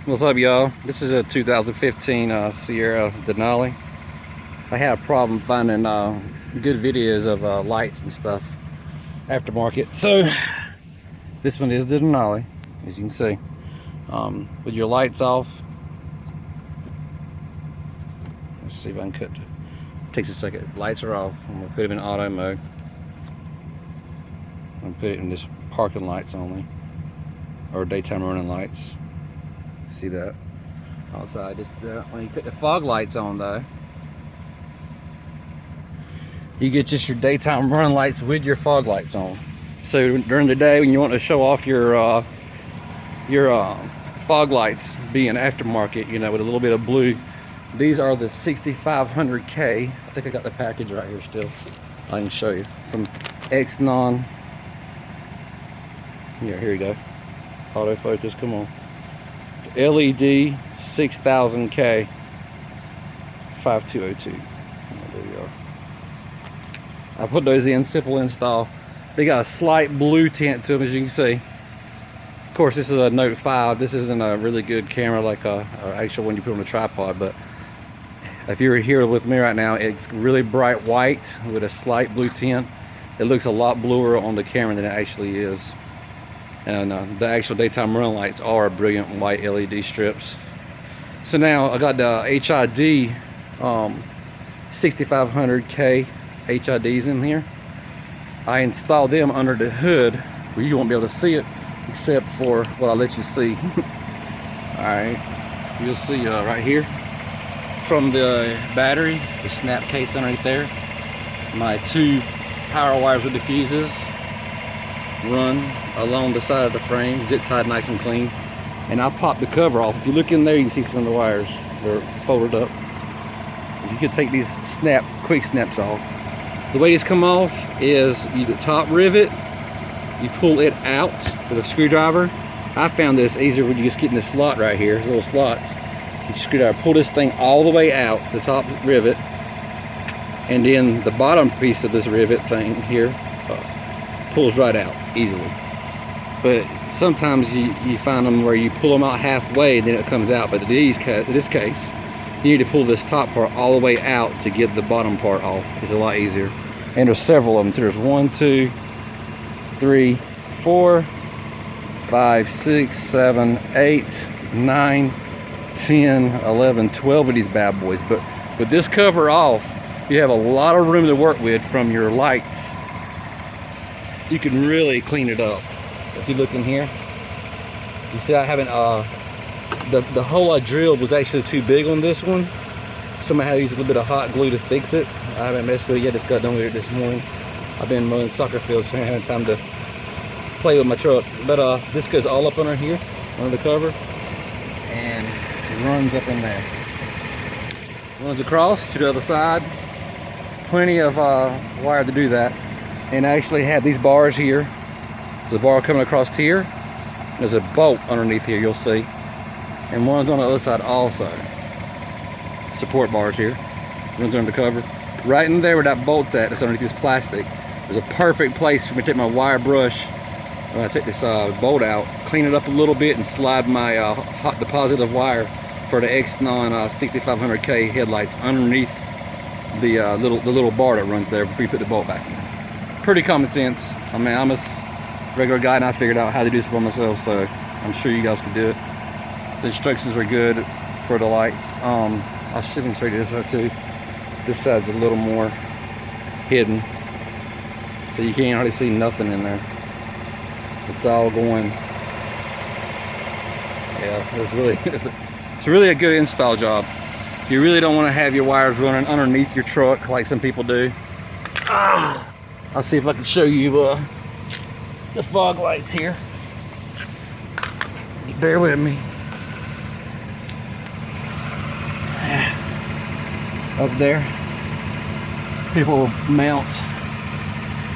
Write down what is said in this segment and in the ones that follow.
What's up, y'all? This is a 2015 Sierra Denali. I had a problem finding good videos of lights and stuff aftermarket. So this one is the Denali, as you can see. With your lights off. Let's see if I can cut. Takes a second. Lights are off. I'm gonna put them in auto mode. I'm gonna put it in just parking lights only, or daytime running lights. See that outside. Just when you put the fog lights on, though, you get just your daytime running lights with your fog lights on. So during the day, when you want to show off your fog lights being aftermarket, you know, with a little bit of blue. These are the 6500K. I think I got the package right here still. I can show you from Xenon. Yeah, here you go. Autofocus, come on. LED 6000K 5202. There you are. I put those in, simple install. They got a slight blue tint to them, as you can see. Of course, this is a Note 5. This isn't a really good camera like a actual one you put on a tripod, but if you're here with me right now, it's really bright white with a slight blue tint. It looks a lot bluer on the camera than it actually is. And the actual daytime running lights are brilliant white LED strips. So now I got the HID 6500K HIDs in here. I installed them under the hood where you won't be able to see it except for what I'll let you see. Alright, you'll see right here from the battery, the snap case underneath there, my two power wires with the fuses run along the side of the frame, zip tied nice and clean. And I'll pop the cover off. If you look in there, you can see some of the wires. They're folded up. You can take these quick snaps off. The way these come off is you the top rivet, you pull it out with a screwdriver. I found this easier when you just get in the slot right here, little slots. You screwdriver, pull this thing all the way out to the top rivet, and then the bottom piece of this rivet thing here pulls right out easily. But sometimes you find them where you pull them out halfway and then it comes out. But in this case, you need to pull this top part all the way out to get the bottom part off. It's a lot easier. And there's several of them too. There's 1, 2, 3, 4, 5, 6, 7, 8, 9, 10, 11, 12 of these bad boys. But with this cover off, you have a lot of room to work with from your lights. You can really clean it up. If you look in here, you see I haven't the hole I drilled was actually too big on this one, so I'm gonna have to use a little bit of hot glue to fix it. I haven't messed with it yet. Just got done with it this morning. I've been mowing soccer fields, so I haven't had time to play with my truck. But this goes all up under here, under the cover, and it runs up in there. Runs across to the other side. Plenty of wire to do that. And I actually have these bars here. There's a bar coming across here. There's a bolt underneath here, you'll see. And one's on the other side also. Support bars here. Runs under the cover. Right in there where that bolt's at, that's underneath this plastic. There's a perfect place for me to take my wire brush. When I take this bolt out, clean it up a little bit, and slide my hot deposit of wire for the Xenon 6500K headlights underneath the little bar that runs there before you put the bolt back in. Pretty common sense. I mean, I'm a regular guy and I figured out how to do this by myself, so I'm sure you guys can do it. The instructions are good for the lights. I'll demonstrate this side too. This side's a little more hidden, so you can't hardly see nothing in there. It's all going. Yeah, it's really a good install job. You really don't want to have your wires running underneath your truck like some people do. I'll see if I can show you the fog lights here. Bear with me. Up there, people mount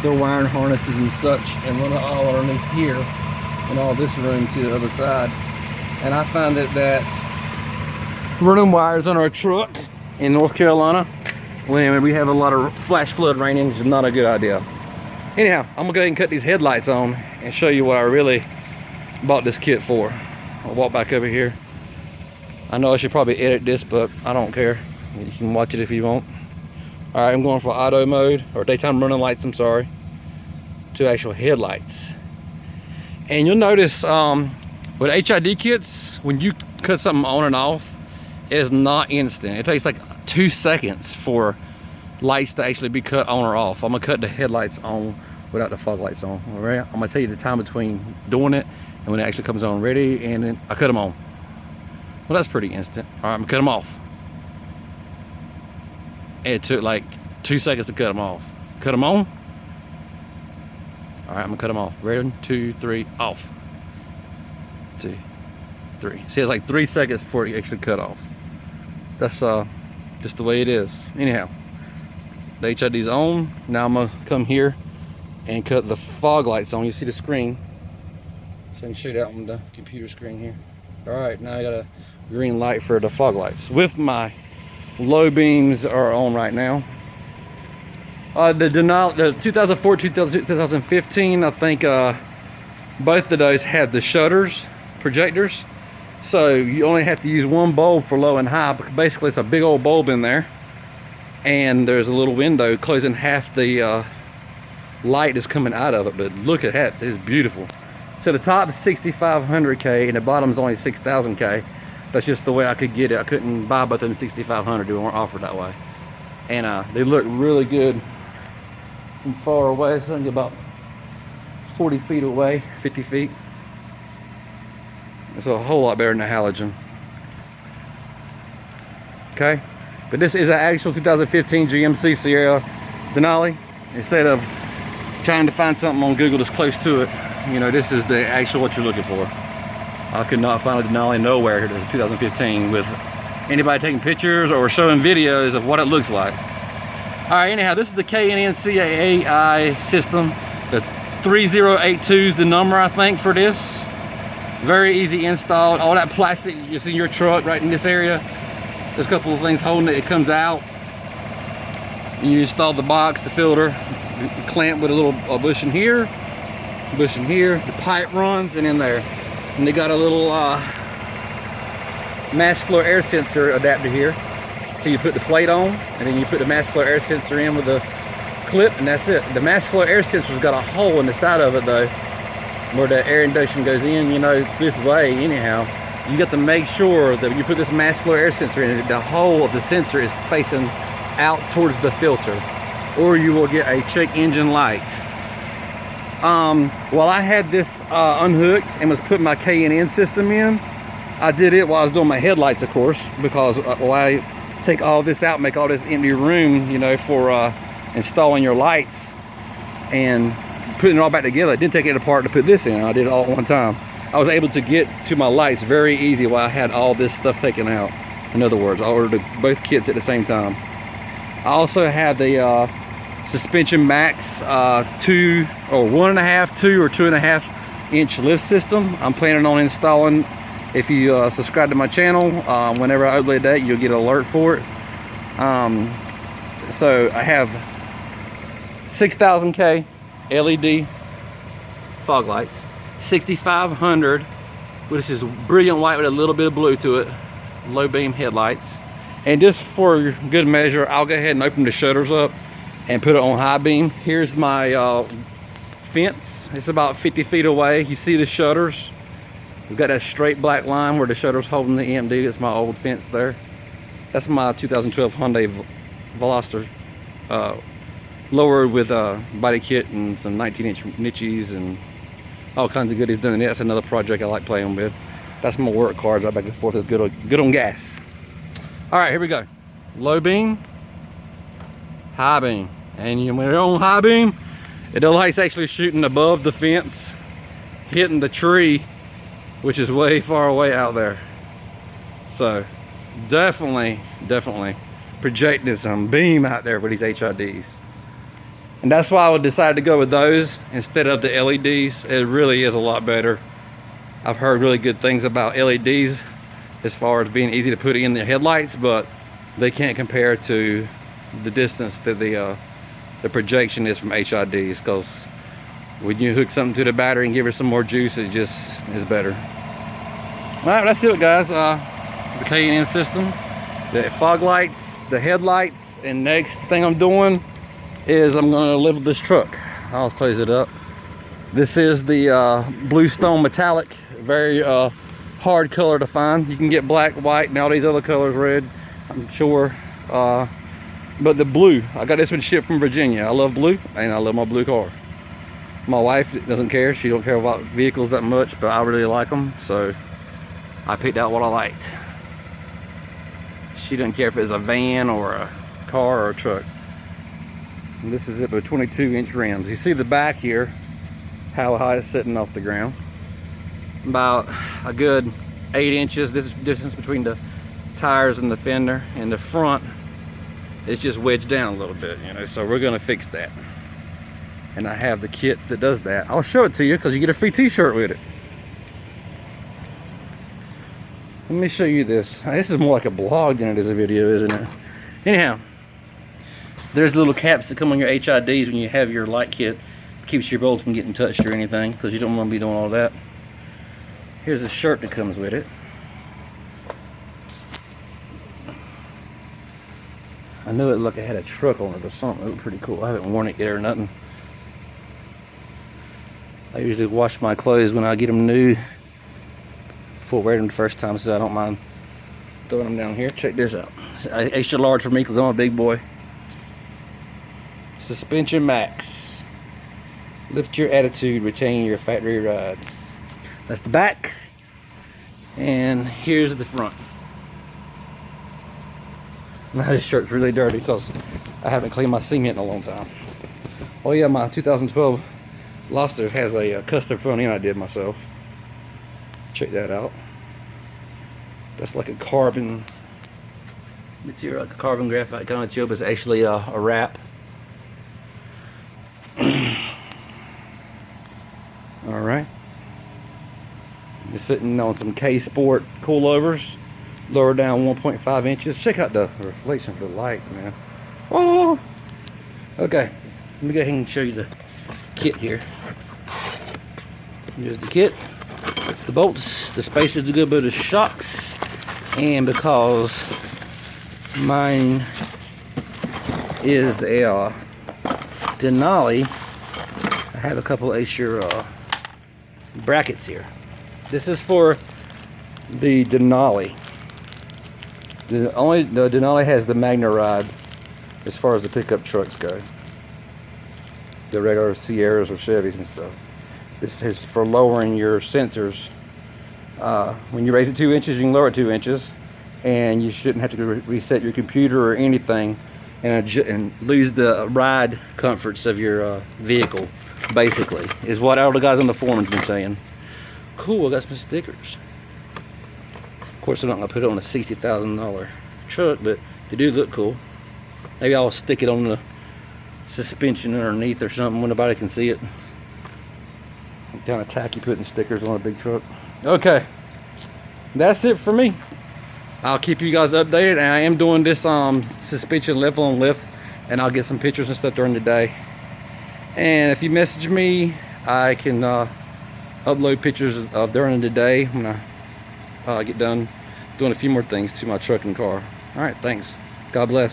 their wiring harnesses and such and run it all underneath here and all this room to the other side. And I find that running wires on our truck in North Carolina, when we have a lot of flash flood raining, is not a good idea. Anyhow, I'm gonna go ahead and cut these headlights on and show you what I really bought this kit for. I'll walk back over here. I know I should probably edit this, but I don't care. You can watch it if you want. All right, I'm going for auto mode, or daytime running lights, I'm sorry, to actual headlights. And you'll notice with HID kits, when you cut something on and off, it's not instant. It takes like 2 seconds for lights to actually be cut on or off. I'm gonna cut the headlights on without the fog lights on. All right, I'm gonna tell you the time between doing it and when it actually comes on ready, and then I cut them on. Well, that's pretty instant. All right, I'm gonna cut them off. It took like 2 seconds to cut them off. Cut them on. All right, I'm gonna cut them off. Ready? 1, 2, 3, off. 2, 3. See, it's like 3 seconds before it actually cut off. That's just the way it is. Anyhow, the HID's on. Now I'm gonna come here and cut the fog lights on. You see the screen, so I can shoot out on the computer screen here. All right, now I got a green light for the fog lights. With my low beams are on right now. The 2004, 2015, I think both of those had the shutters, projectors. So you only have to use one bulb for low and high. But basically, it's a big old bulb in there, and there's a little window closing half the light is coming out of it. But look at that, it's beautiful. So the top is 6,500K and the bottom is only 6,000K. That's just the way I could get it. I couldn't buy both of them 6,500. They weren't offered that way. And they look really good from far away. So I think about 40 feet away, 50 feet. It's a whole lot better than the halogen. Okay, but this is an actual 2015 GMC Sierra Denali. Instead of trying to find something on Google that's close to it, you know, this is the actual what you're looking for. I could not find a Denali nowhere here. There's 2015 with anybody taking pictures or showing videos of what it looks like. All right, anyhow, this is the K&N CAAI system. The 3082 is the number, I think, for this. Very easy installed. All that plastic you see in your truck right in this area. There's a couple of things holding it. It comes out. You install the box, the filter, you clamp with a little bush in here, the pipe runs and in there. And they got a little mass flow air sensor adapter here. So you put the plate on, and then you put the mass flow air sensor in with the clip, and that's it. The mass flow air sensor's got a hole in the side of it though, where the air induction goes in, you know, this way anyhow. You got to make sure that when you put this mass flow air sensor in, the hole of the sensor is facing out towards the filter, or you will get a check engine light. While I had this unhooked and was putting my K&N system in, I did it while I was doing my headlights, of course, because while I take all this out, make all this empty room, you know, for installing your lights and putting it all back together. I didn't take it apart to put this in. I did it all at one time. I was able to get to my lights very easy while I had all this stuff taken out. In other words, I ordered both kits at the same time. I also have the Suspension Max 2 or 1.5, 2 or 2.5 inch lift system. I'm planning on installing. If you subscribe to my channel, whenever I upload that, you'll get an alert for it. So I have 6,000K LED fog lights, 6,500, which is brilliant white with a little bit of blue to it, low beam headlights. And just for good measure, I'll go ahead and open the shutters up and put it on high beam. Here's my fence. It's about 50 feet away. You see the shutters. We've got that straight black line where the shutter's holding the EMD. That's my old fence there. That's my 2012 Hyundai Veloster, lowered with a body kit and some 19-inch niches and all kinds of goodies done in it. That's another project I like playing with. That's my work cars right back and forth. It's good on gas. All right, here we go. Low beam, high beam. And when you're on high beam, the light's actually shooting above the fence, hitting the tree, which is way far away out there. So definitely projecting some beam out there with these HIDs. And that's why I would decide to go with those instead of the LEDs. It really is a lot better. I've heard really good things about LEDs as far as being easy to put in the headlights, but they can't compare to the distance that the projection is from HIDs, because when you hook something to the battery and give it some more juice, it just is better. All right, that's it, guys. the K&N system, the fog lights, the headlights, and next thing I'm doing is I'm gonna level this truck. I'll close it up. This is the bluestone metallic, very hard color to find. You can get black, white, and all these other colors, red, I'm sure. But the blue, I got this one shipped from Virginia. I love blue, and I love my blue car. My wife doesn't care. She don't care about vehicles that much, but I really like them, so I picked out what I liked. She doesn't care if it's a van or a car or a truck. And this is it with 22-inch rims. You see the back here, how high it's sitting off the ground. About a good 8 inches, this distance between the tires and the fender, and the front is just wedged down a little bit, you know, so we're gonna fix that. And I have the kit that does that. I'll show it to you because you get a free t-shirt with it. Let me show you this. This is more like a blog than it is a video, isn't it? Anyhow, there's little caps that come on your HIDs when you have your light kit. Keeps your bolts from getting touched or anything, because you don't want to be doing all that. Here's a shirt that comes with it. I knew it looked like it had a truck on it or something. It looked pretty cool. I haven't worn it yet or nothing. I usually wash my clothes when I get them new before wearing them the first time, so I don't mind throwing them down here. Check this out. It's extra large for me because I'm a big boy. Suspension max. Lift your attitude, retain your factory ride. That's the back. And here's the front. Now this shirt's really dirty because I haven't cleaned my cement in a long time. Oh yeah, my 2012 Loster has a custom front end I did myself. Check that out. That's like a carbon material, like a carbon graphite kind of material, but it's actually a wrap. Alright. You're sitting on some K-Sport coilovers, lower down 1.5 inches. Check out the reflection for the lights, man. Oh! Okay, let me go ahead and show you the kit here. Here's the kit. The bolts, the spacers, a good bit of shocks, and because mine is a Denali, I have a couple extra brackets here. This is for the Denali. The Denali has the Magna ride as far as the pickup trucks go. The regular Sierras or Chevys and stuff. This is for lowering your sensors. When you raise it 2 inches, you can lower it 2 inches, and you shouldn't have to reset your computer or anything and lose the ride comforts of your vehicle, basically, is what all the guys on the forum have been saying. Cool, I got some stickers. Of course, I'm not going to put it on a $60,000 truck, but they do look cool. Maybe I'll stick it on the suspension underneath or something where nobody can see it. Kind of tacky putting stickers on a big truck. Okay, that's it for me. I'll keep you guys updated, and I am doing this suspension level and lift, and I'll get some pictures and stuff during the day. And if you message me, I can upload pictures of during the day when I get done doing a few more things to my truck and car. All right, thanks. God bless.